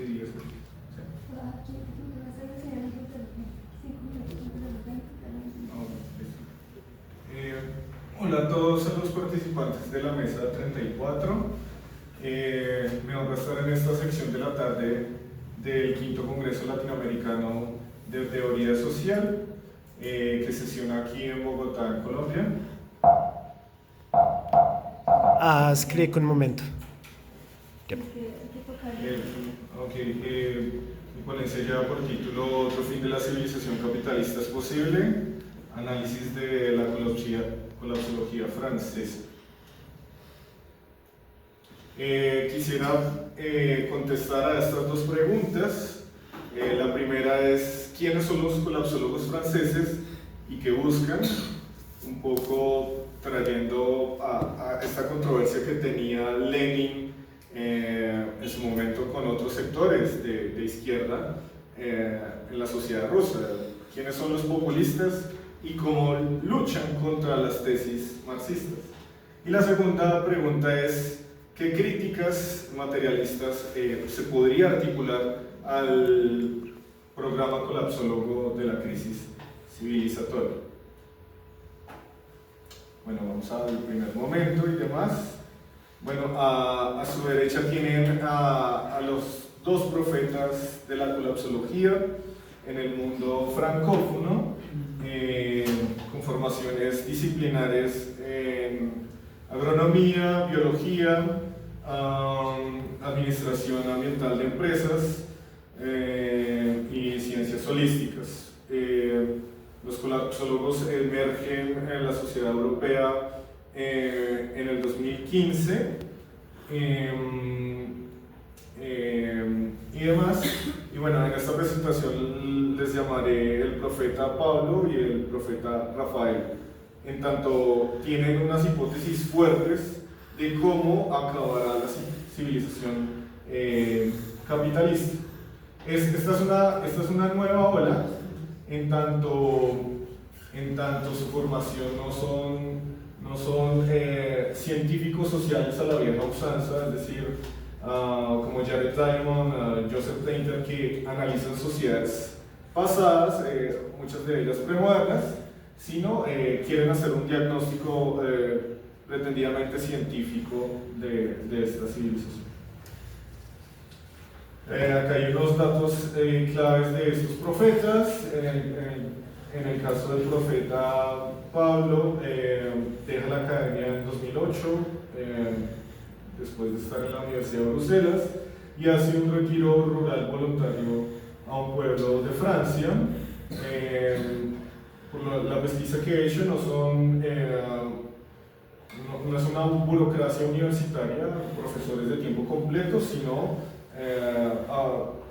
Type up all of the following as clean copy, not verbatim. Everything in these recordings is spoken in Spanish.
días. Sí. Hola a todos los participantes de la mesa 34. Me honra estar en esta sección de la tarde del quinto Congreso Latinoamericano de Teoría Social, que sesiona aquí en Bogotá, en Colombia. Haz clic un momento. Mi ponencia lleva por título Otro fin de la civilización capitalista es posible, análisis de la colapsología francesa. Quisiera contestar a estas dos preguntas. La primera es, ¿quiénes son los colapsólogos franceses y qué buscan? Un poco trayendo a esta controversia que tenía Lenin en su momento con otros sectores de izquierda en la sociedad rusa. ¿Quiénes son los populistas y cómo luchan contra las tesis marxistas? Y la segunda pregunta es, ¿qué críticas materialistas se podría articular al programa colapsólogo de la crisis civilizatoria? Bueno, vamos al primer momento y demás. Bueno, a su derecha tienen a los dos profetas de la colapsología en el mundo francófono, con formaciones disciplinares en agronomía, biología, administración ambiental de empresas y ciencias holísticas. Los colapsólogos emergen en la sociedad europea en el 2015 y demás. Y bueno, en esta presentación les llamaré el profeta Pablo y el profeta Rafael, en tanto tienen unas hipótesis fuertes de cómo acabará la civilización capitalista. Esta es una nueva ola, en tanto su formación no son científicos sociales a la vieja usanza, es decir, como Jared Diamond, Joseph Tainter, que analizan sociedades pasadas, muchas de ellas premodernas, sino quieren hacer un diagnóstico pretendidamente científico de esta civilización. Acá hay unos datos claves de estos profetas. En el caso del profeta Pablo, deja la academia en 2008, después de estar en la Universidad de Bruselas, y hace un retiro rural voluntario a un pueblo de Francia. Por la pesquisa que he hecho no es una burocracia universitaria, profesores de tiempo completo, sino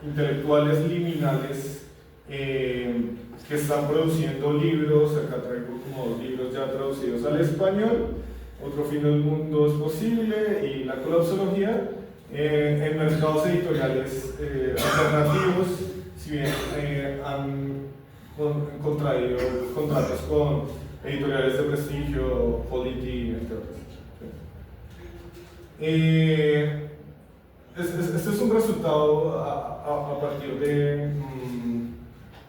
intelectuales liminales que están produciendo libros. Acá traigo como 2 libros ya traducidos al español: Otro fin del mundo es posible y La colapsología, en mercados editoriales alternativos, si bien han contraído contratos con editoriales de prestigio, Polity, entre otras. Este es un resultado a partir de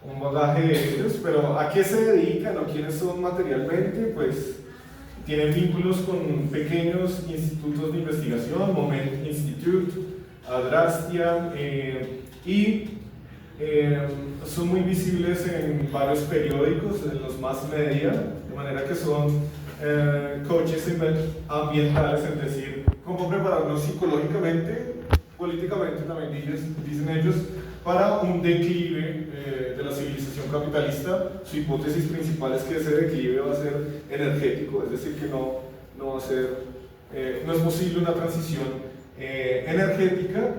un bagaje de ellos, pero ¿a qué se dedican o quiénes son materialmente? Pues tienen vínculos con pequeños institutos de investigación, Moment Institute, Adrastia, y son muy visibles en varios periódicos, en los mass media, de manera que son coaches ambientales, es decir, cómo prepararnos psicológicamente, políticamente también dicen ellos, para un declive de la civilización capitalista. Su hipótesis principal es que ese declive va a ser energético, es decir, que no es posible una transición energética.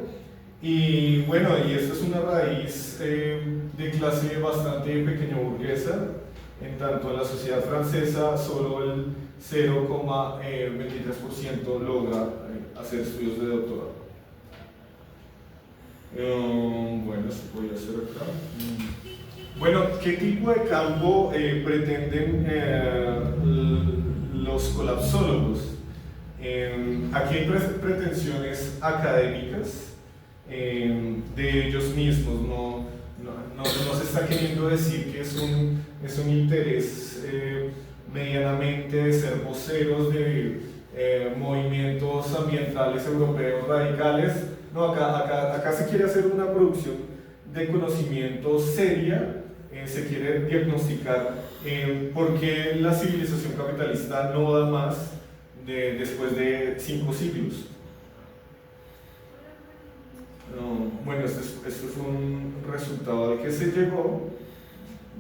Y bueno, y esta es una raíz de clase bastante pequeño burguesa, en tanto en la sociedad francesa solo el 0,23% logra hacer estudios de doctorado. Bueno, esto podría ser acá. Bueno, ¿qué tipo de campo pretenden los colapsólogos? Aquí hay pretensiones académicas, de ellos mismos. No se está queriendo decir que es un interés medianamente de ser voceros de movimientos ambientales europeos radicales. No, acá se quiere hacer una producción de conocimiento seria, se quiere diagnosticar por qué la civilización capitalista no da más después de 5 siglos. Bueno, este es un resultado al que se llegó,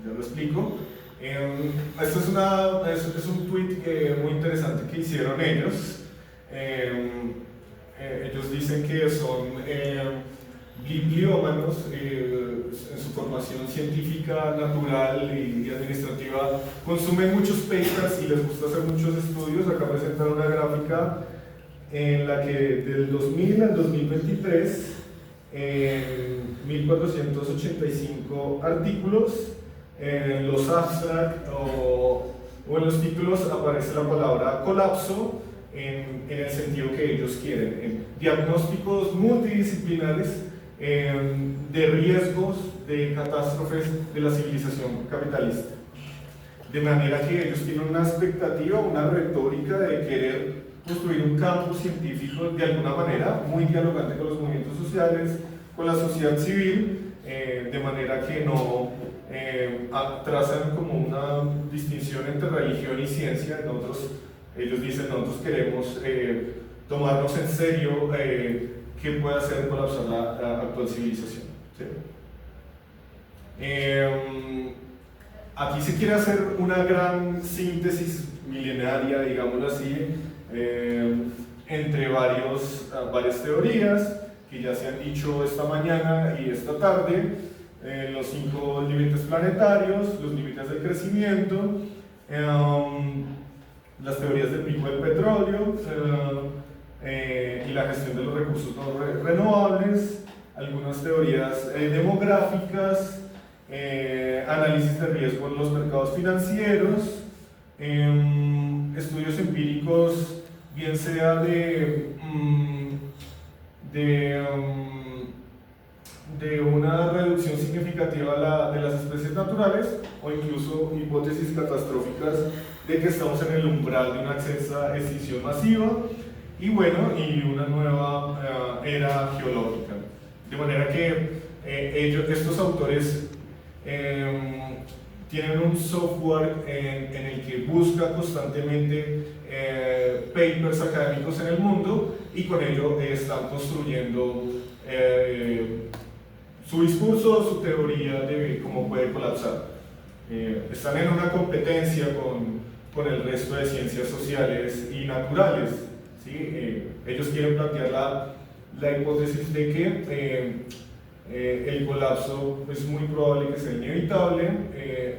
ya lo explico. Esto es un tweet muy interesante que hicieron ellos. Ellos dicen que son bibliómanos en su formación científica, natural y administrativa, consumen muchos papers y les gusta hacer muchos estudios. Acá presentan una gráfica en la que del 2000 al 2023 1485 artículos, en los abstract o en los títulos aparece la palabra colapso en el sentido que ellos quieren, en diagnósticos multidisciplinares de riesgos, de catástrofes de la civilización capitalista. De manera que ellos tienen una expectativa, una retórica de querer construir un campo científico de alguna manera muy dialogante con los movimientos sociales, con la sociedad civil, de manera que no trazan como una distinción entre religión y ciencia. Ellos dicen, nosotros queremos tomarnos en serio qué puede hacer colapsar la actual civilización, ¿sí? Aquí se quiere hacer una gran síntesis milenaria, digámoslo así, entre varias teorías que ya se han dicho esta mañana y esta tarde, los 5 límites planetarios, los límites del crecimiento, las teorías del pico del petróleo y la gestión de los recursos no renovables, algunas teorías demográficas, análisis de riesgo en los mercados financieros, estudios empíricos, bien sea de una reducción significativa de las especies naturales, o incluso hipótesis catastróficas de que estamos en el umbral de una extinción masiva y una nueva era geológica. De manera que estos autores tienen un software en el que busca constantemente papers académicos en el mundo, y con ello están construyendo su discurso, su teoría de cómo puede colapsar. Están en una competencia con el resto de ciencias sociales y naturales, ¿sí? Ellos quieren plantear la hipótesis de que el colapso es muy probable que sea inevitable,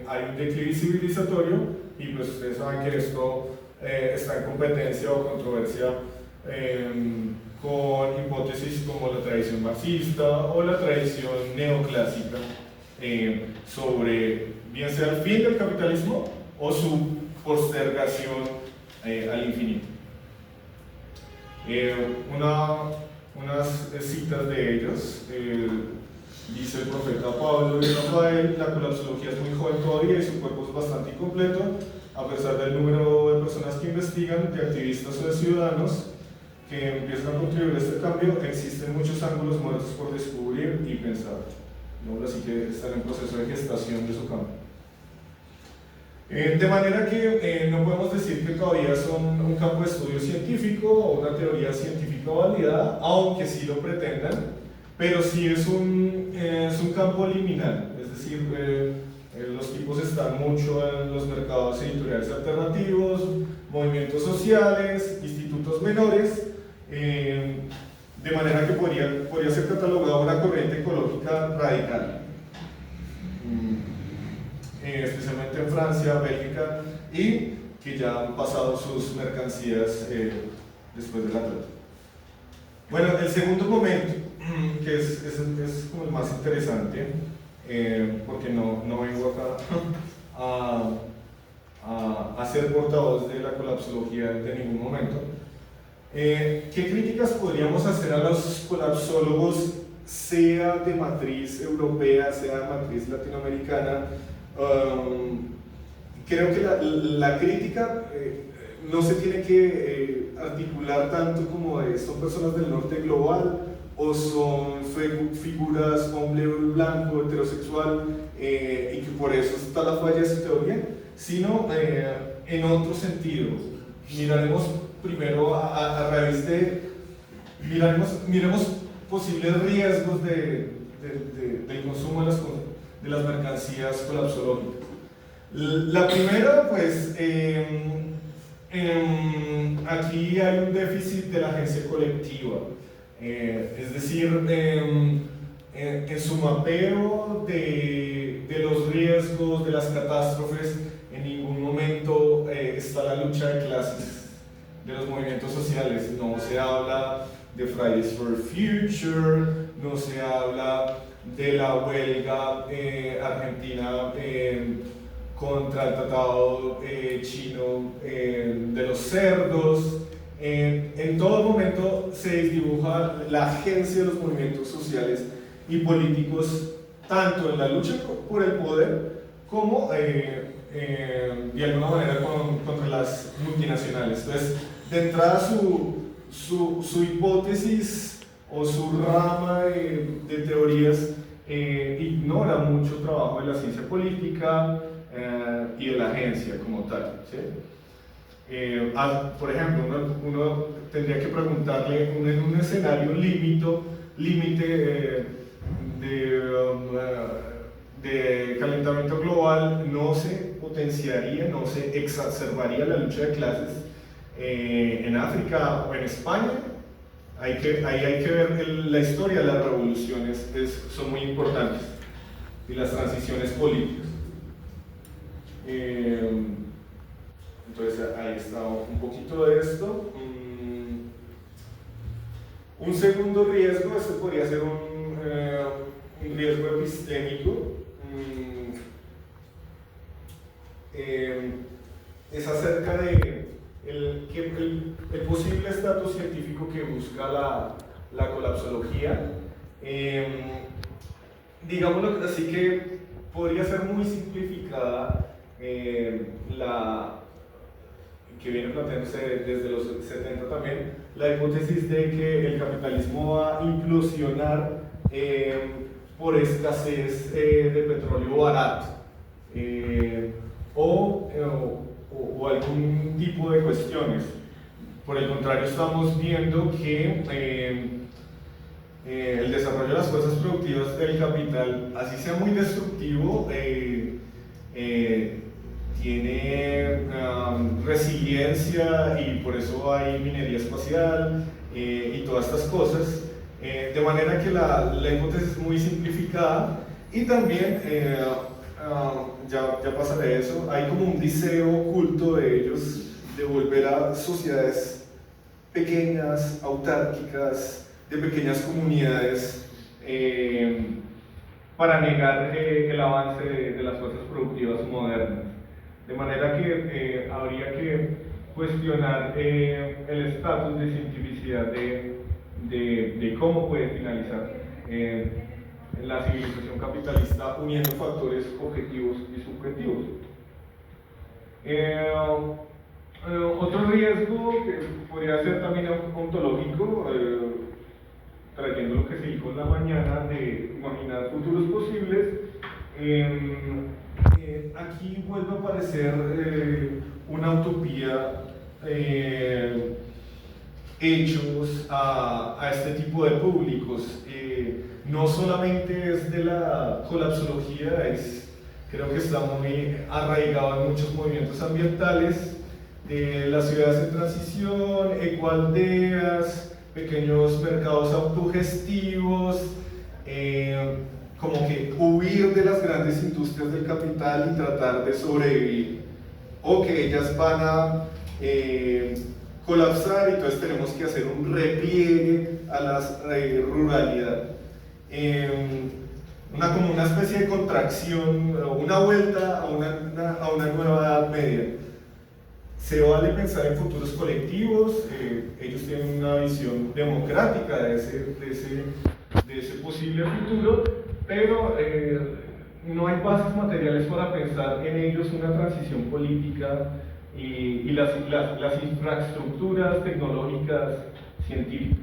hay un declive civilizatorio, y pues ustedes saben que esto está en competencia o controversia con hipótesis como la tradición marxista o la tradición neoclásica sobre bien sea el fin del capitalismo o su postergación al infinito. Unas citas de ellos. Dice el profeta Pablo y Rafael: la colapsología es muy joven todavía y su cuerpo es bastante incompleto, a pesar del número de personas que investigan, de activistas o de ciudadanos que empiezan a contribuir a este cambio. Existen muchos ángulos muertos por descubrir y pensar, ¿no? Así que están en proceso de gestación de su campo. De manera que no podemos decir que todavía son un campo de estudio científico o una teoría científica validada, aunque sí lo pretendan, pero sí es un campo liminal, es decir, los tipos están mucho en los mercados editoriales alternativos, movimientos sociales, institutos menores, de manera que podría ser catalogada una corriente ecológica radical, especialmente en Francia, Bélgica, y que ya han pasado sus mercancías después de la trata. Bueno, el segundo momento, que es como el más interesante, porque no vengo acá a ser portavoz de la colapsología de ningún momento. ¿Qué críticas podríamos hacer a los colapsólogos sea de matriz europea, sea de matriz latinoamericana, creo que la crítica no se tiene que articular tanto como de son personas del norte global o son figuras hombre blanco, heterosexual, y que por eso está la falla de su teoría, sino en otro sentido. Miraremos primero a raíz de, miremos posibles riesgos del consumo de las mercancías colapsológicas. La primera, pues, aquí hay un déficit de la agencia colectiva, es decir, en su mapeo de los riesgos, de las catástrofes, en ningún momento está la lucha de clases, de los movimientos sociales. No se habla de Fridays for Future, no se habla de la huelga argentina contra el tratado chino de los cerdos. En todo momento se dibuja la agencia de los movimientos sociales y políticos, tanto en la lucha por el poder como de alguna manera contra las multinacionales. Entonces, de entrada su hipótesis o su rama de teorías ignora mucho trabajo de la ciencia política y de la agencia como tal, ¿sí? Por ejemplo, uno tendría que preguntarle en un escenario límite de calentamiento global, no se potenciaría, no se exacerbaría la lucha de clases en África o en España. Ahí hay que ver la historia de las revoluciones, son muy importantes, y las transiciones políticas. Entonces ahí está un poquito de esto. Un segundo riesgo, este podría ser un riesgo epistémico, es acerca de el posible estatus científico que busca la colapsología. Digámoslo así, que podría ser muy simplificada, que viene planteándose desde los 70 también, la hipótesis de que el capitalismo va a implosionar por escasez de petróleo barato o algún tipo de cuestiones. Por el contrario, estamos viendo que el desarrollo de las fuerzas productivas del capital, así sea muy destructivo, tiene resiliencia, y por eso hay minería espacial y todas estas cosas, de manera que la hipótesis es muy simplificada. Y también, ya pasaré eso, hay como un deseo oculto de ellos de volver a sociedades pequeñas, autárquicas, de pequeñas comunidades, para negar el avance de las fuerzas productivas modernas. De manera que habría que cuestionar el estatus de cientificidad de cómo puede finalizar la civilización capitalista uniendo factores objetivos y subjetivos. Otro riesgo que podría ser también ontológico, trayendo lo que se dijo en la mañana de imaginar futuros posibles, aquí vuelve a aparecer una utopía, hechos a este tipo de públicos. No solamente es de la colapsología, creo que está muy arraigado en muchos movimientos ambientales, de las ciudades en transición, ecoaldeas, pequeños mercados autogestivos, como que huir de las grandes industrias del capital y tratar de sobrevivir, o que ellas van a colapsar y entonces tenemos que hacer un repliegue a la ruralidad. Como una especie de contracción, una vuelta a una nueva Edad Media. Se vale pensar en futuros colectivos, ellos tienen una visión democrática de ese posible futuro, pero no hay bases materiales para pensar en ellos una transición política y las infraestructuras tecnológicas científicas.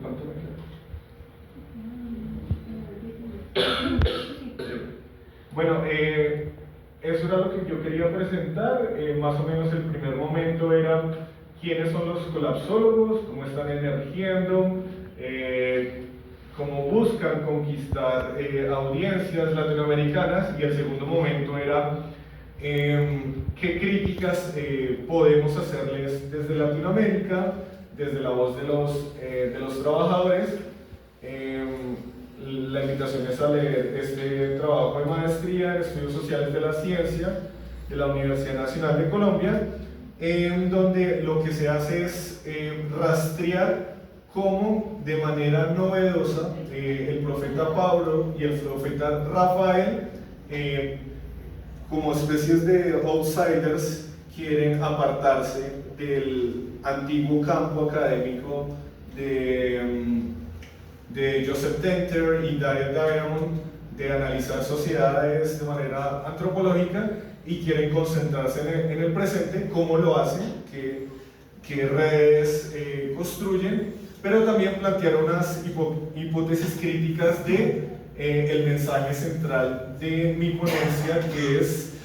¿Cuánto me queda? Bueno, eso era lo que yo quería presentar. Más o menos el primer momento era quiénes son los colapsólogos, cómo están emergiendo, cómo buscan conquistar audiencias latinoamericanas, y el segundo momento era qué críticas podemos hacerles desde Latinoamérica, desde la voz de los trabajadores. La invitación es a leer este trabajo de maestría en Estudios Sociales de la Ciencia de la Universidad Nacional de Colombia, en donde lo que se hace es rastrear cómo de manera novedosa el profeta Pablo y el profeta Rafael, como especies de outsiders, quieren apartarse del antiguo campo académico de Joseph Tenter y Daya Diamond, de analizar sociedades de manera antropológica, y quieren concentrarse en el presente, cómo lo hacen, qué redes construyen, pero también plantear unas hipótesis críticas de el mensaje central de mi ponencia, que es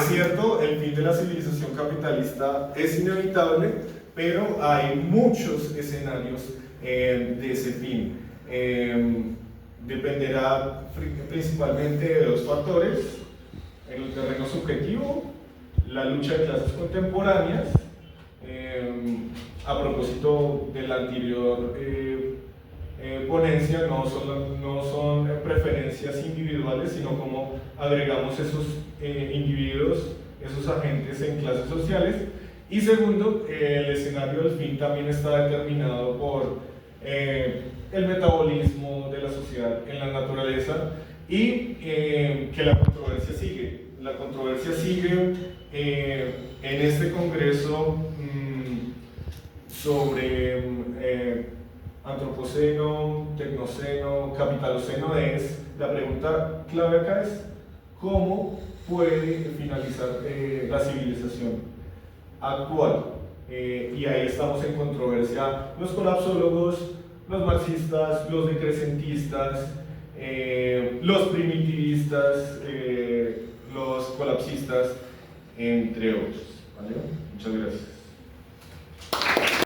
cierto, el fin de la civilización capitalista es inevitable, pero hay muchos escenarios de ese fin. Dependerá principalmente de dos factores: en el terreno subjetivo, la lucha de clases contemporáneas. A propósito de la anterior ponencia, no son preferencias individuales, sino cómo agregamos esos individuos, esos agentes en clases sociales. Y segundo, el escenario del fin también está determinado por el metabolismo de la sociedad en la naturaleza, y que la controversia sigue. La controversia sigue en este congreso sobre antropoceno, tecnoceno, capitaloceno. La pregunta clave acá es cómo puede finalizar la civilización actual. Y ahí estamos en controversia los colapsólogos, los marxistas, los decrecentistas, los primitivistas, los colapsistas, entre otros. ¿Vale? Muchas gracias.